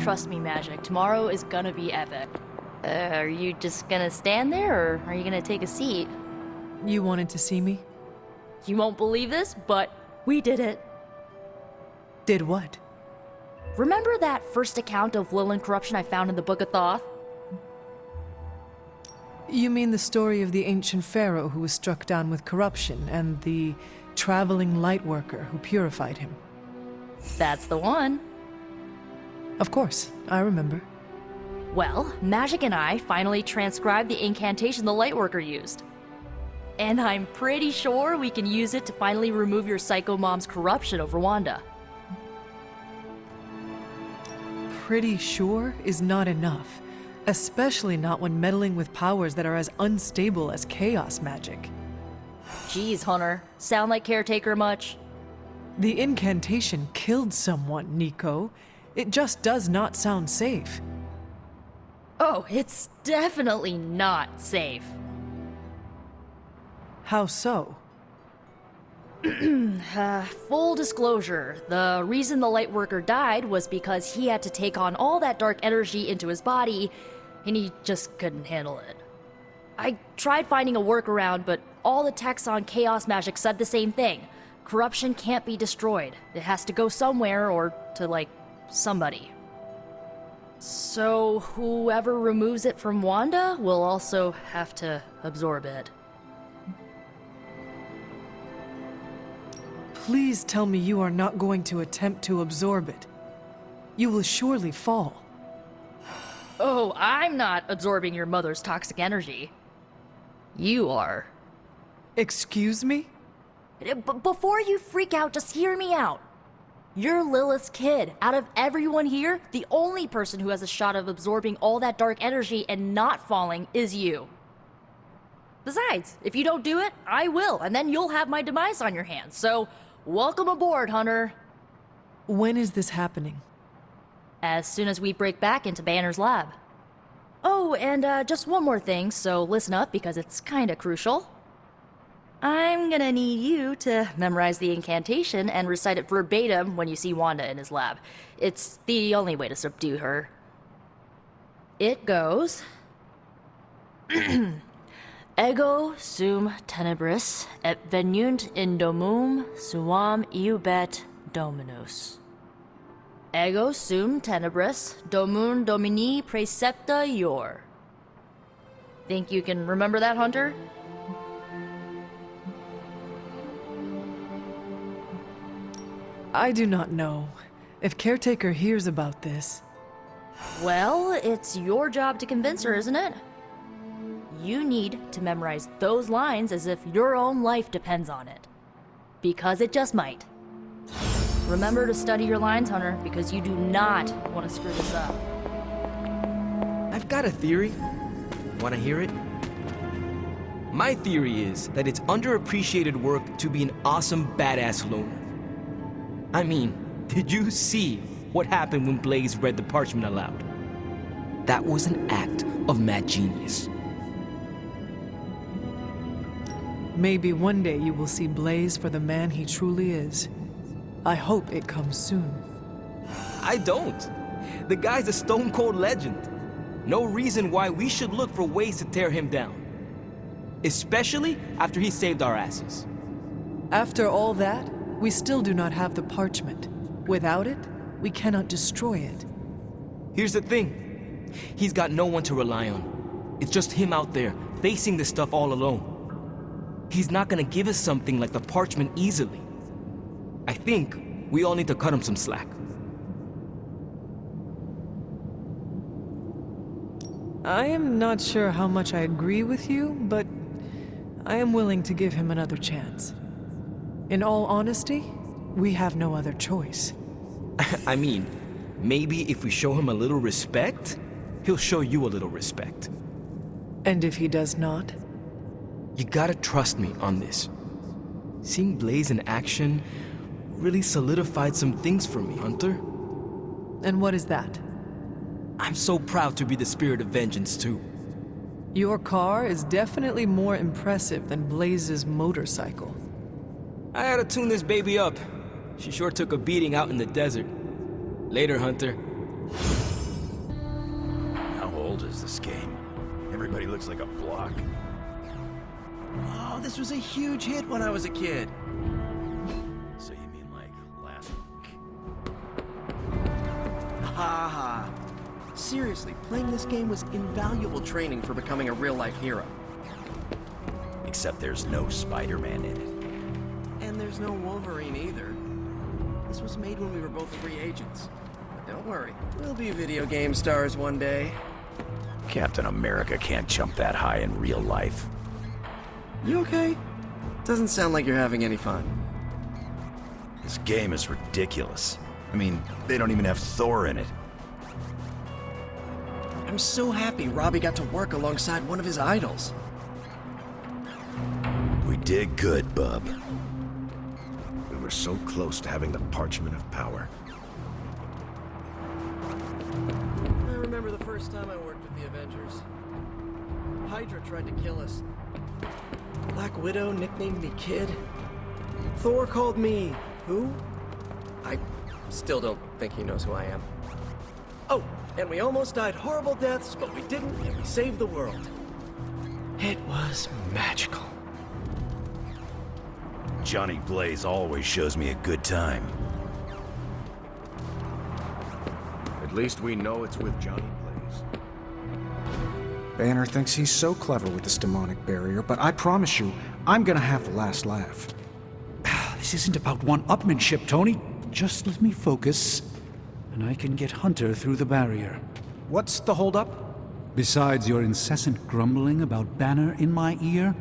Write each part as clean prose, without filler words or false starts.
Trust me, Magic. Tomorrow is gonna be epic. Are you just gonna stand there, or are you gonna take a seat? You wanted to see me? You won't believe this, but we did it. Did what? Remember that first account of Lilin corruption I found in the Book of Thoth? You mean the story of the ancient pharaoh who was struck down with corruption and the traveling lightworker who purified him? That's the one. Of course, I remember. Well, Magic and I finally transcribed the incantation the lightworker used. And I'm pretty sure we can use it to finally remove your psycho mom's corruption over Wanda. Pretty sure is not enough. Especially not when meddling with powers that are as unstable as chaos magic. Jeez, Hunter. Sound like Caretaker much? The incantation killed someone, Nico. It just does not sound safe. Oh, it's definitely not safe. How so? Full disclosure, the reason the Lightworker died was because he had to take on all that dark energy into his body, and he just couldn't handle it. I tried finding a workaround, but all the texts on Chaos Magic said the same thing. Corruption can't be destroyed. It has to go somewhere, or to, like, somebody. So whoever removes it from Wanda will also have to absorb it. Please tell me you are not going to attempt to absorb it. You will surely fall. Oh, I'm not absorbing your mother's toxic energy. You are. Excuse me? Before you freak out, just hear me out. You're Lilith's kid. Out of everyone here, the only person who has a shot of absorbing all that dark energy and not falling is you. Besides, if you don't do it, I will, and then you'll have my demise on your hands. So, welcome aboard, Hunter. When is this happening? As soon as we break back into Banner's lab. Oh, and just one more thing, so listen up because it's kinda crucial. I'm gonna need you to memorize the incantation and recite it verbatim when you see Wanda in his lab. It's the only way to subdue her. It goes... Ego sum tenebris et venunt in domum suam iubet dominus. Ego sum tenebris domum domini praecepta ior. Think you can remember that, Hunter? I do not know. If Caretaker hears about this... Well, it's your job to convince her, isn't it? You need to memorize those lines as if your own life depends on it. Because it just might. Remember to study your lines, Hunter, because you do not want to screw this up. I've got a theory. Want to hear it? My theory is that it's underappreciated work to be an awesome badass loner. I mean, did you see what happened when Blaze read the parchment aloud? That was an act of mad genius. Maybe one day you will see Blaze for the man he truly is. I hope it comes soon. I don't. The guy's a stone-cold legend. No reason why we should look for ways to tear him down. Especially after he saved our asses. After all that, we still do not have the parchment. Without it, we cannot destroy it. Here's the thing. He's got no one to rely on. It's just him out there, facing this stuff all alone. He's not gonna give us something like the parchment easily. I think we all need to cut him some slack. I am not sure how much I agree with you, but I am willing to give him another chance. In all honesty, we have no other choice. I mean, maybe if we show him a little respect, he'll show you a little respect. And if he does not? You gotta trust me on this. Seeing Blaze in action really solidified some things for me, Hunter. And what is that? I'm so proud to be the spirit of vengeance, too. Your car is definitely more impressive than Blaze's motorcycle. I had to tune this baby up. She sure took a beating out in the desert. Later, Hunter. this game. Everybody looks like a block. Oh, this was a huge hit when I was a kid. So you mean like last week? Ha ha. Seriously, playing this game was invaluable training for becoming a real-life hero. Except there's no Spider-Man in it. And there's no Wolverine either. This was made when we were both free agents. But don't worry, we'll be video game stars one day. Captain America can't jump that high in real life. You okay? Doesn't sound like you're having any fun. This game is ridiculous. I mean, they don't even have Thor in it. I'm so happy Robbie got to work alongside one of his idols. We did good, bub. We were so close to having the parchment of power. I remember the first time I worked with the Avengers. Hydra tried to kill us. Black Widow nicknamed me Kid. Thor called me... who? I still don't think he knows who I am. Oh, and we almost died horrible deaths, but we didn't, and we saved the world. It was magical. Johnny Blaze always shows me a good time. At least we know it's with Johnny Blaze. Banner thinks he's so clever with this demonic barrier, but I promise you, I'm gonna have the last laugh. This isn't about one-upmanship, Tony. Just let me focus, and I can get Hunter through the barrier. What's the holdup? Besides your incessant grumbling about Banner in my ear,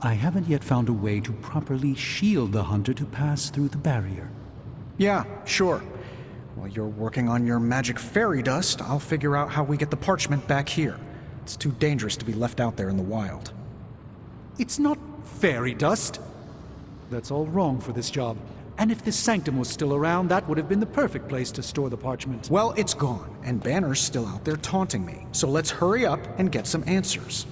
I haven't yet found a way to properly shield the Hunter to pass through the barrier. Yeah, sure. While you're working on your magic fairy dust, I'll figure out how we get the parchment back here. It's too dangerous to be left out there in the wild. It's not fairy dust. That's all wrong for this job. And if this sanctum was still around, that would have been the perfect place to store the parchment. Well, it's gone, and Banner's still out there taunting me. So let's hurry up and get some answers.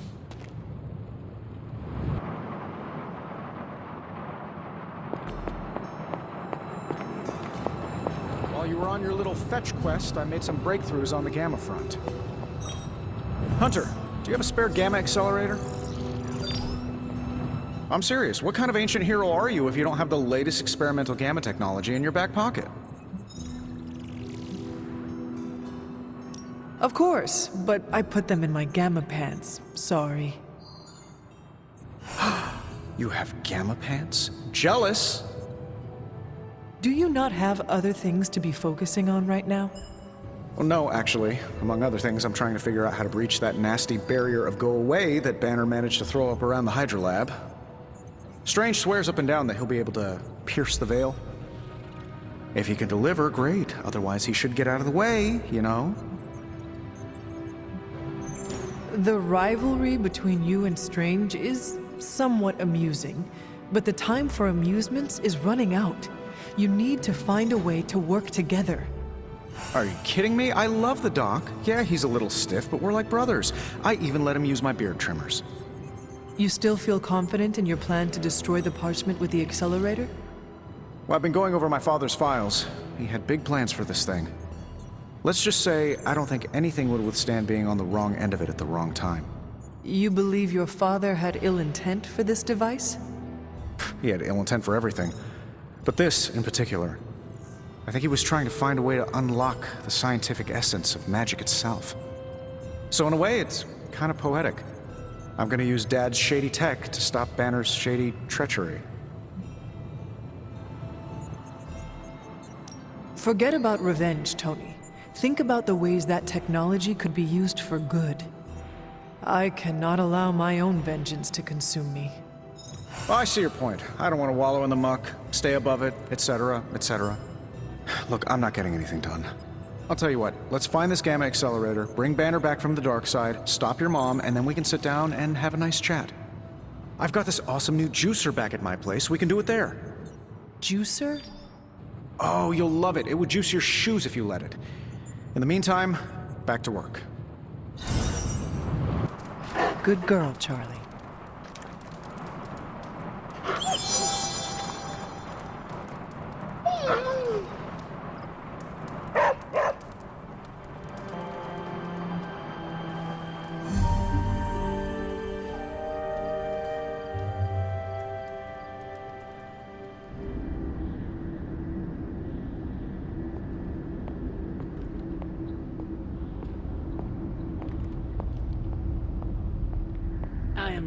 While you were on your little fetch quest, I made some breakthroughs on the Gamma front. Hunter, do you have a spare Gamma accelerator? I'm serious. What kind of ancient hero are you if you don't have the latest experimental Gamma technology in your back pocket? Of course, but I put them in my Gamma pants. Sorry. You have Gamma pants? Jealous? Do you not have other things to be focusing on right now? Well, no, actually. Among other things, I'm trying to figure out how to breach that nasty barrier of go away that Banner managed to throw up around the Hydra lab. Strange swears up and down that he'll be able to pierce the veil. If he can deliver, great. Otherwise, he should get out of the way, you know? The rivalry between you and Strange is somewhat amusing, but the time for amusements is running out. You need to find a way to work together. Are you kidding me? I love the Doc. Yeah, he's a little stiff, but we're like brothers. I even let him use my beard trimmers. You still feel confident in your plan to destroy the parchment with the accelerator? Well, I've been going over my father's files. He had big plans for this thing. Let's just say I don't think anything would withstand being on the wrong end of it at the wrong time. You believe your father had ill intent for this device? He had ill intent for everything. But this, in particular. I think he was trying to find a way to unlock the scientific essence of magic itself. So in a way, it's kind of poetic. I'm gonna use Dad's shady tech to stop Banner's shady treachery. Forget about revenge, Tony. Think about the ways that technology could be used for good. I cannot allow my own vengeance to consume me. Well, I see your point. I don't want to wallow in the muck, stay above it, etc., etc. Look, I'm not getting anything done. I'll tell you what, let's find this Gamma accelerator, bring Banner back from the dark side, stop your mom, and then we can sit down and have a nice chat. I've got this awesome new juicer back at my place. We can do it there. Juicer? Oh, you'll love it. It would juice your shoes if you let it. In the meantime, back to work. Good girl, Charlie.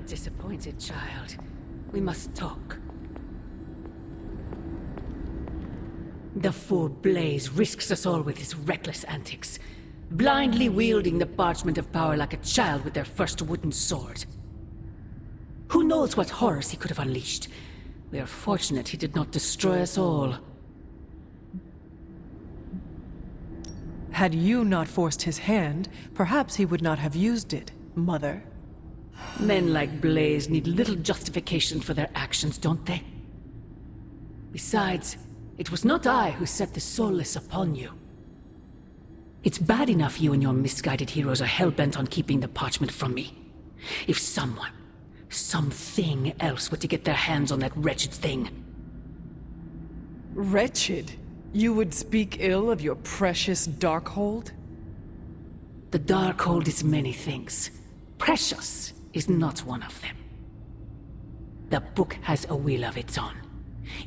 disappointed, child. We must talk. The fool Blaze risks us all with his reckless antics, blindly wielding the parchment of power like a child with their first wooden sword. Who knows what horrors he could have unleashed? We are fortunate he did not destroy us all. Had you not forced his hand, perhaps he would not have used it, Mother. Men like Blaze need little justification for their actions, don't they? Besides, it was not I who set the Soulless upon you. It's bad enough you and your misguided heroes are hell-bent on keeping the parchment from me. If someone, something else were to get their hands on that wretched thing. Wretched? You would speak ill of your precious Darkhold? The Darkhold is many things. Precious is not one of them. The book has a will of its own.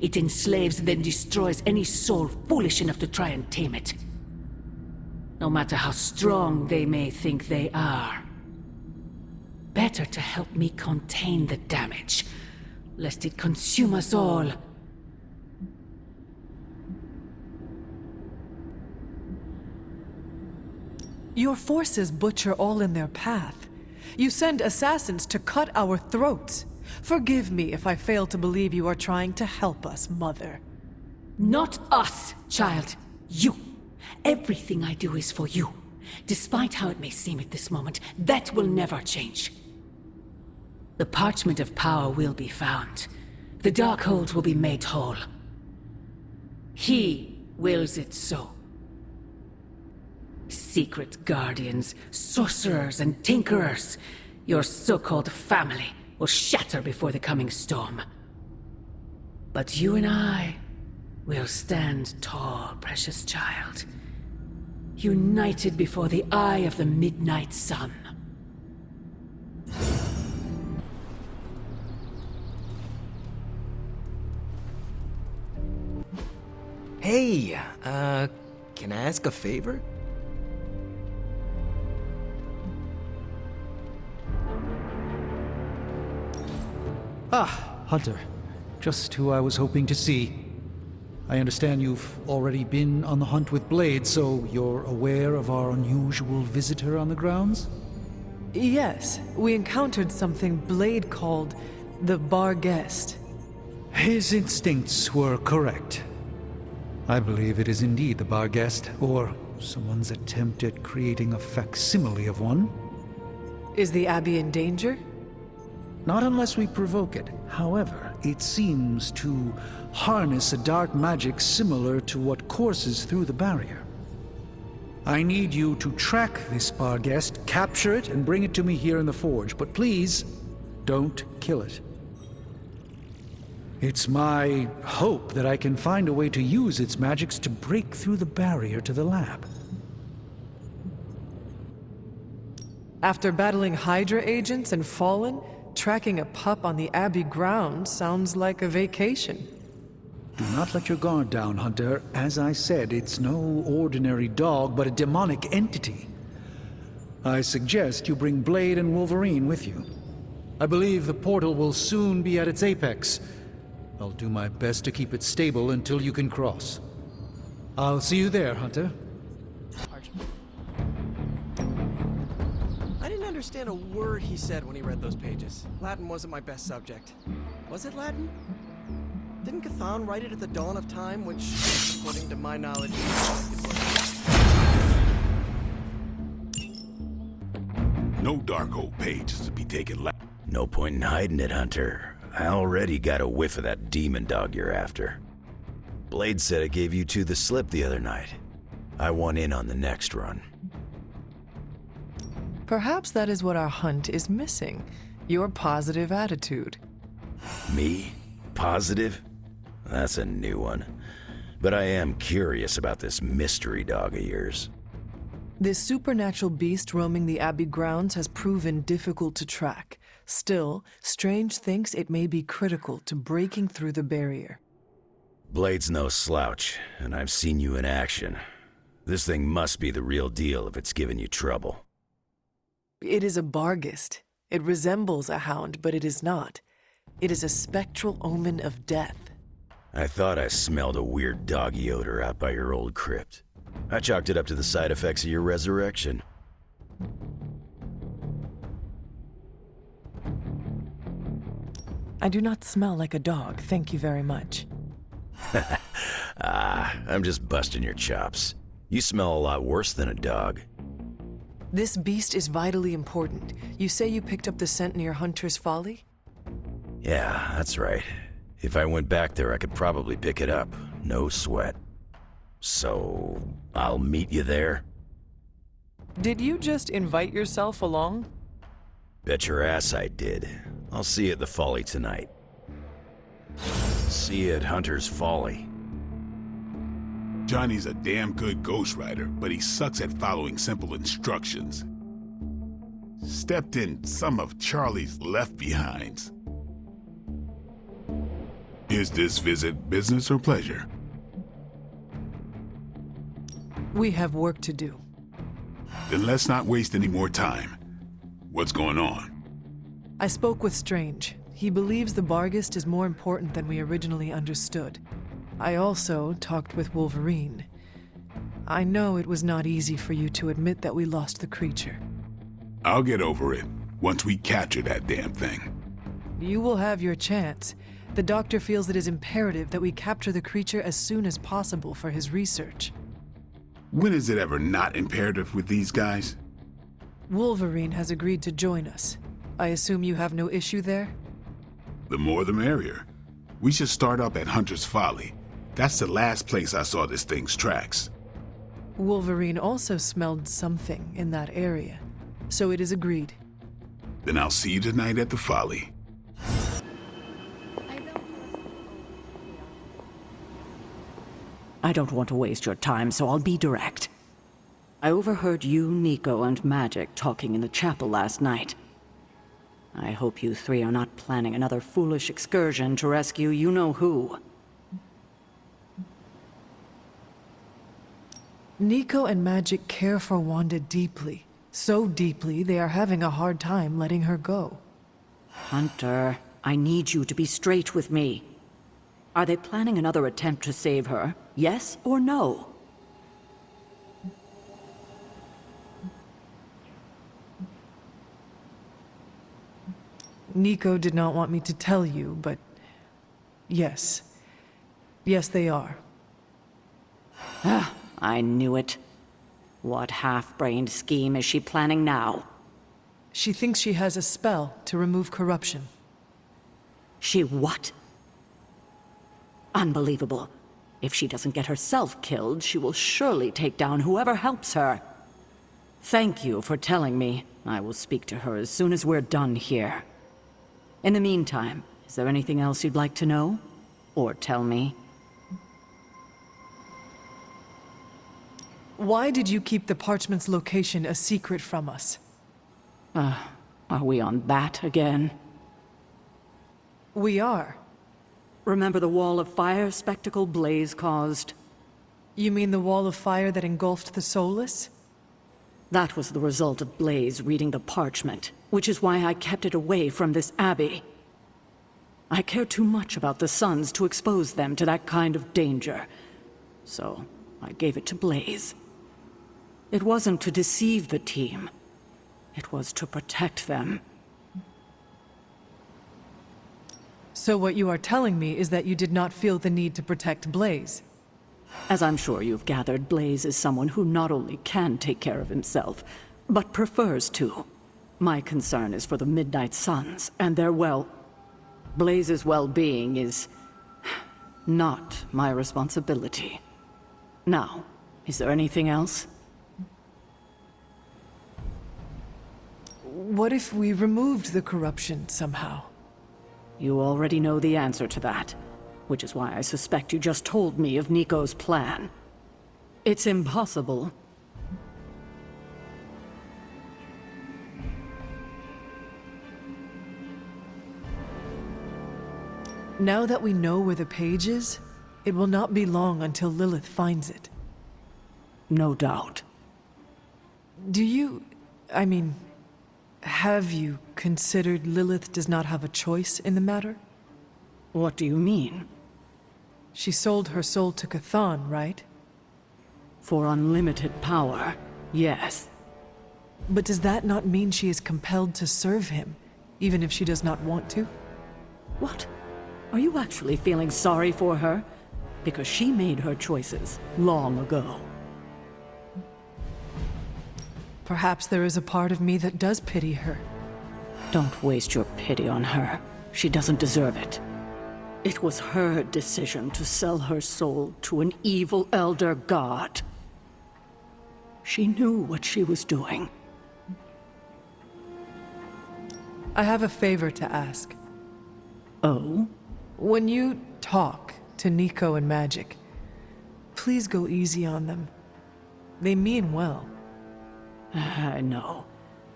It enslaves, then destroys any soul foolish enough to try and tame it. No matter how strong they may think they are. Better to help me contain the damage, lest it consume us all. Your forces butcher all in their path. You send assassins to cut our throats. Forgive me if I fail to believe you are trying to help us, Mother. Not us, child. You. Everything I do is for you. Despite how it may seem at this moment, that will never change. The parchment of power will be found. The Darkhold will be made whole. He wills it so. Secret guardians, sorcerers, and tinkerers, your so-called family, will shatter before the coming storm. But you and I will stand tall, precious child. United before the eye of the midnight sun. Hey, can I ask a favor? Ah, Hunter. Just who I was hoping to see. I understand you've already been on the hunt with Blade, so you're aware of our unusual visitor on the grounds? Yes, we encountered something Blade called the Bar Guest. His instincts were correct. I believe it is indeed the Bar Guest, or someone's attempt at creating a facsimile of one. Is the Abbey in danger? Not unless we provoke it. However, it seems to harness a dark magic similar to what courses through the barrier. I need you to track this Bar Guest, capture it, and bring it to me here in the forge. But please, don't kill it. It's my hope that I can find a way to use its magics to break through the barrier to the lab. After battling Hydra agents and Fallen, tracking a pup on the Abbey grounds sounds like a vacation. Do not let your guard down, Hunter. As I said, it's no ordinary dog, but a demonic entity. I suggest you bring Blade and Wolverine with you. I believe the portal will soon be at its apex. I'll do my best to keep it stable until you can cross. I'll see you there, Hunter. I didn't understand a word he said when he read those pages. Latin wasn't my best subject. Was it Latin? Didn't Cthon write it at the dawn of time, which, according to my knowledge, No Darkhold page is to be taken left. No point in hiding it, Hunter. I already got a whiff of that demon dog you're after. Blade said it gave you two the slip the other night. I want in on the next run. Perhaps that is what our hunt is missing. Your positive attitude. Me? Positive? That's a new one. But I am curious about this mystery dog of yours. This supernatural beast roaming the Abbey grounds has proven difficult to track. Still, Strange thinks it may be critical to breaking through the barrier. Blade's no slouch, and I've seen you in action. This thing must be the real deal if it's giving you trouble. It is a Bargist. It resembles a hound, but it is not. It is a spectral omen of death. I thought I smelled a weird doggy odor out by your old crypt. I chalked it up to the side effects of your resurrection. I do not smell like a dog, thank you very much. I'm just busting your chops. You smell a lot worse than a dog. This beast is vitally important. You say you picked up the scent near Hunter's Folly? Yeah, that's right. If I went back there, I could probably pick it up. No sweat. So, I'll meet you there? Did you just invite yourself along? Bet your ass I did. I'll see you at the Folly tonight. See you at Hunter's Folly. Johnny's a damn good ghostwriter, but he sucks at following simple instructions. Stepped in some of Charlie's left-behinds. Is this visit business or pleasure? We have work to do. Then let's not waste any more time. What's going on? I spoke with Strange. He believes the Barghest is more important than we originally understood. I also talked with Wolverine. I know it was not easy for you to admit that we lost the creature. I'll get over it once we capture that damn thing. You will have your chance. The doctor feels it is imperative that we capture the creature as soon as possible for his research. When is it ever not imperative with these guys? Wolverine has agreed to join us. I assume you have no issue there? The more the merrier. We should start up at Hunter's Folly. That's the last place I saw this thing's tracks. Wolverine also smelled something in that area, so it is agreed. Then I'll see you tonight at the Folly. I don't want to waste your time, so I'll be direct. I overheard you, Nico, and Magic talking in the chapel last night. I hope you three are not planning another foolish excursion to rescue you-know-who. Nico and Magic care for Wanda deeply. So deeply, they are having a hard time letting her go. Hunter, I need you to be straight with me. Are they planning another attempt to save her? Yes or no? Nico did not want me to tell you, but yes. Yes, they are. I knew it. What half-brained scheme is she planning now? She thinks she has a spell to remove corruption. She what? Unbelievable. If she doesn't get herself killed, she will surely take down whoever helps her. Thank you for telling me. I will speak to her as soon as we're done here. In the meantime, is there anything else you'd like to know? Or tell me? Why did you keep the parchment's location a secret from us? Are we on that again? We are. Remember the wall of fire spectacle Blaze caused? You mean the wall of fire that engulfed the Soulless? That was the result of Blaze reading the parchment, which is why I kept it away from this abbey. I care too much about the Sons to expose them to that kind of danger, so I gave it to Blaze. It wasn't to deceive the team. It was to protect them. So what you are telling me is that you did not feel the need to protect Blaze? As I'm sure you've gathered, Blaze is someone who not only can take care of himself, but prefers to. My concern is for the Midnight Suns and their Blaze's well-being is not my responsibility. Now, is there anything else? What if we removed the corruption somehow? You already know the answer to that, which is why I suspect you just told me of Nico's plan. It's impossible. Now that we know where the page is, it will not be long until Lilith finds it. No doubt. Do you... Have you considered Lilith does not have a choice in the matter? What do you mean? She sold her soul to Cthon, right? For unlimited power, yes. But does that not mean she is compelled to serve him, even if she does not want to? What? Are you actually feeling sorry for her? Because she made her choices long ago. Perhaps there is a part of me that does pity her. Don't waste your pity on her. She doesn't deserve it. It was her decision to sell her soul to an evil elder god. She knew what she was doing. I have a favor to ask. Oh? When you talk to Nico and Magic, please go easy on them. They mean well. I know.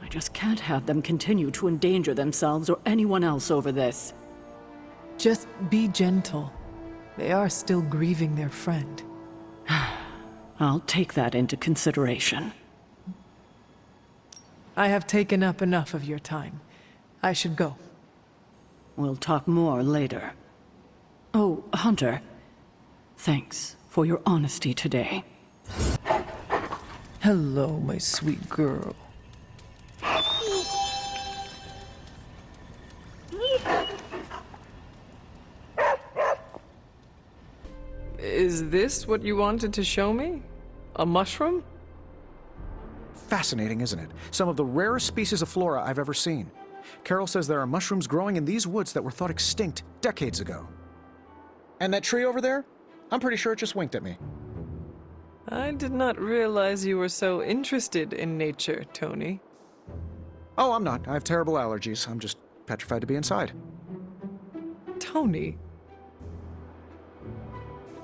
I just can't have them continue to endanger themselves or anyone else over this. Just be gentle. They are still grieving their friend. I'll take that into consideration. I have taken up enough of your time. I should go. We'll talk more later. Oh, Hunter. Thanks for your honesty today. Hello, my sweet girl. Is this what you wanted to show me? A mushroom? Fascinating, isn't it? Some of the rarest species of flora I've ever seen. Carol says there are mushrooms growing in these woods that were thought extinct decades ago. And that tree over there? I'm pretty sure it just winked at me. I did not realize you were so interested in nature, Tony. Oh, I'm not. I have terrible allergies. I'm just petrified to be inside. Tony.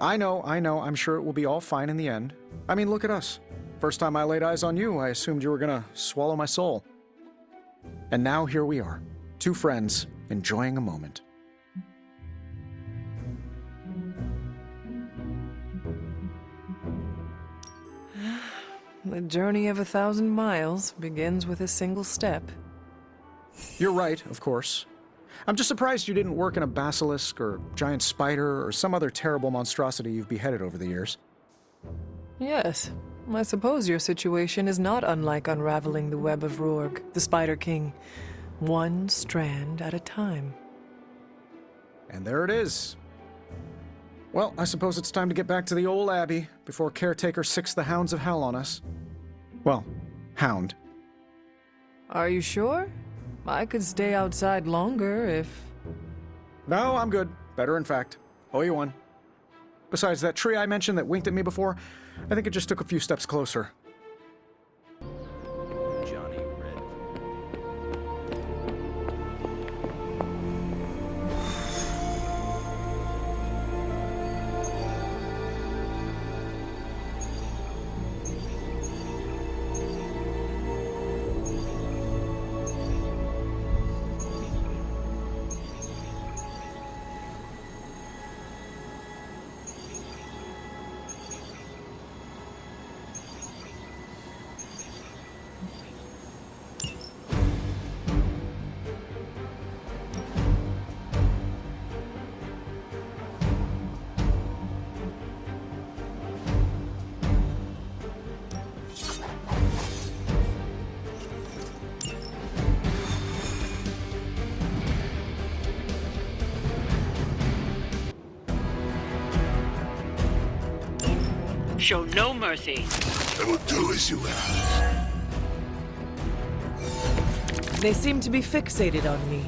I know. I'm sure it will be all fine in the end. I mean, look at us. First time I laid eyes on you, I assumed you were gonna swallow my soul. And now here we are, two friends enjoying a moment. The journey of 1,000 miles begins with a single step. You're right, of course. I'm just surprised you didn't work in a basilisk or giant spider or some other terrible monstrosity you've beheaded over the years. Yes, I suppose your situation is not unlike unraveling the web of Rorg, the Spider King, one strand at a time. And there it is. Well, I suppose it's time to get back to the old Abbey before Caretaker sicks the hounds of hell on us. Well, hound. Are you sure? I could stay outside longer if... No, I'm good. Better, in fact. Owe you one. Besides, that tree I mentioned that winked at me before, I think it just took a few steps closer. Johnny Red. Show no mercy. I will do as you ask. They seem to be fixated on me.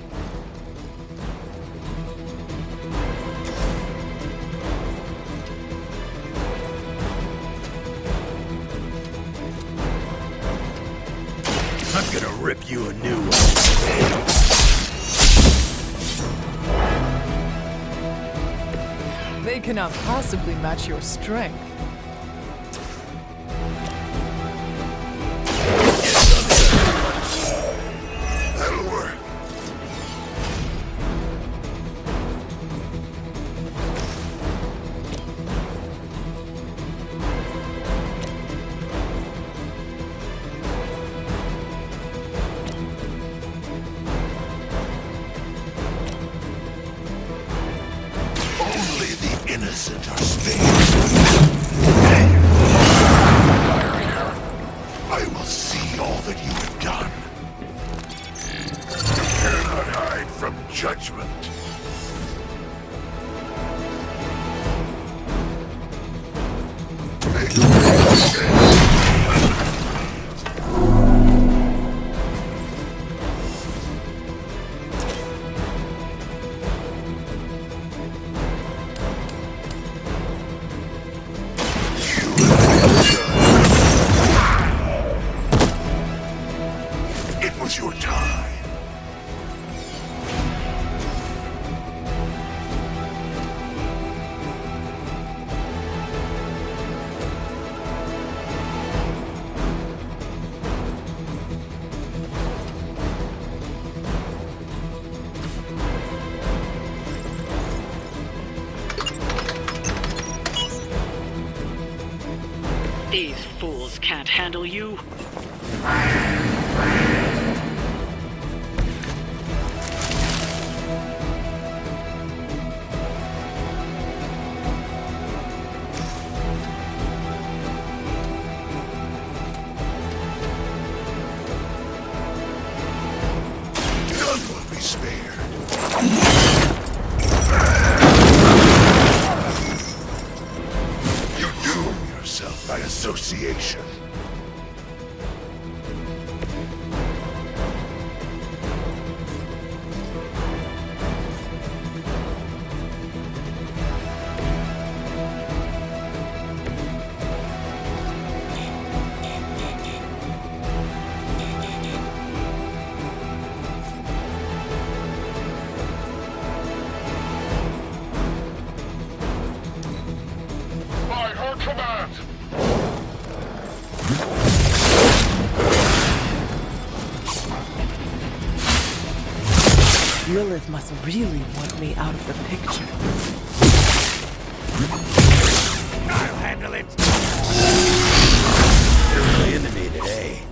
I'm gonna rip you a new one. They cannot possibly match your strength. That'll work. innocent are spared. I will see all that you have done. You cannot hide from judgment. It was your time. These fools can't handle you. None will be spared. You doom yourself by association. By her command! Lilith must really want me out of the picture. I'll handle it. You're really into me today.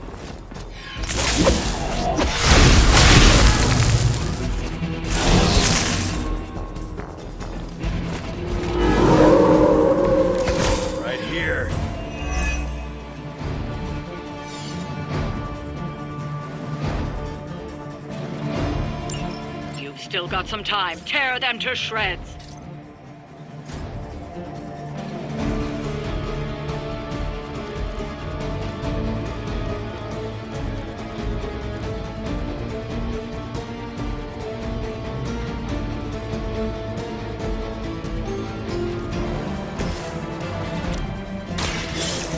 Right here. You've still got some time. Tear them to shreds.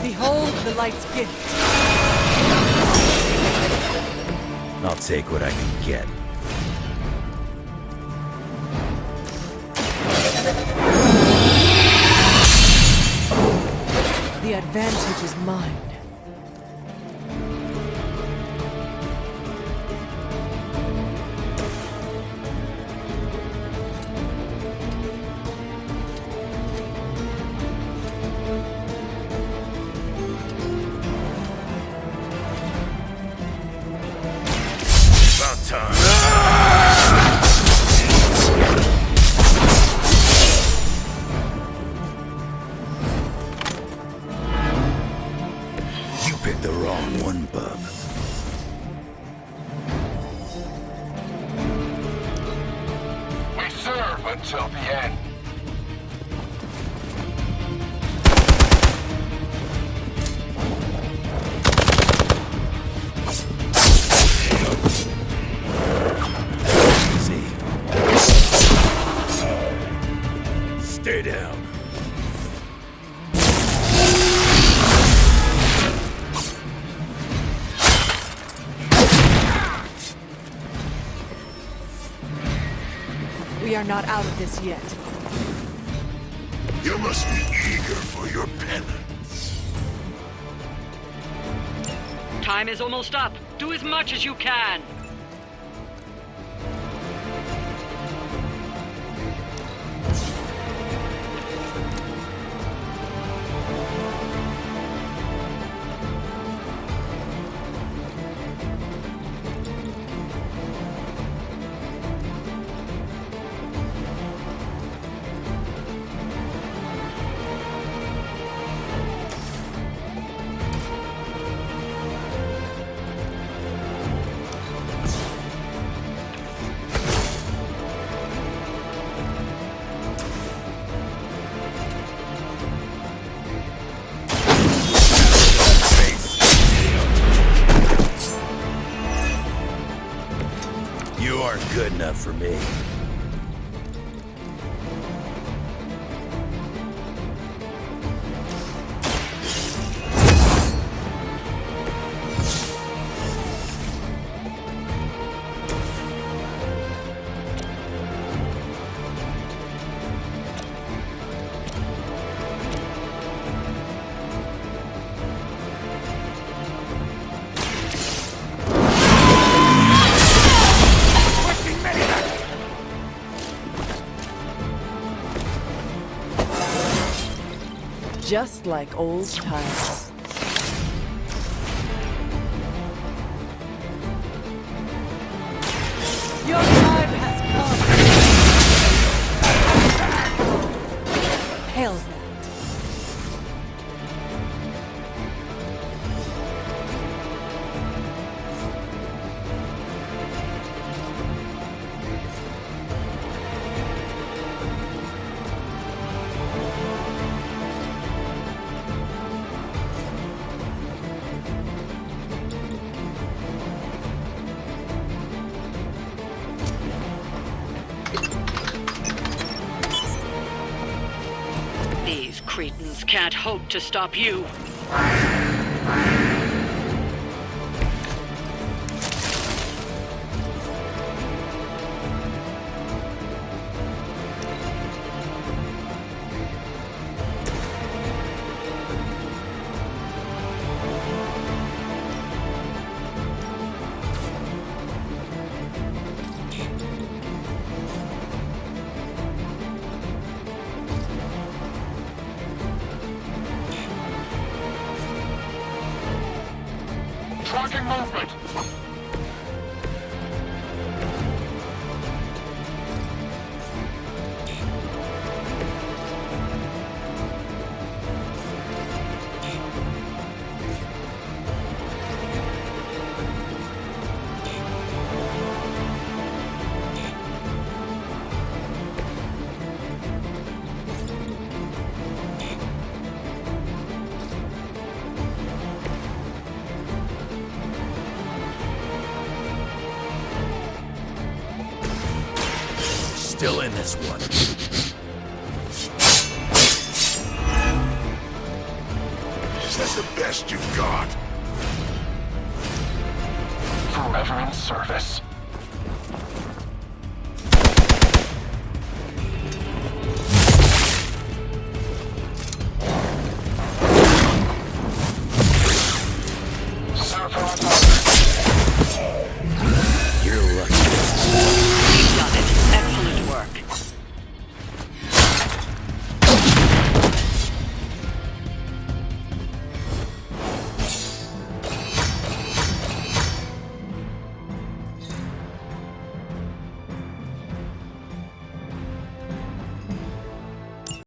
Behold the light's gift. I'll take what I can get. The advantage is mine. About time. You picked the wrong one, bub. We serve until the end. Easy. Stay down. We are not out of this yet. You must be eager for your penance. Time is almost up. Do as much as you can. Good enough for me. Just like old times. Your time has come. Hail that. These cretins can't hope to stop you. Tracking movement. Still in this one. Is that the best you've got? Forever in service.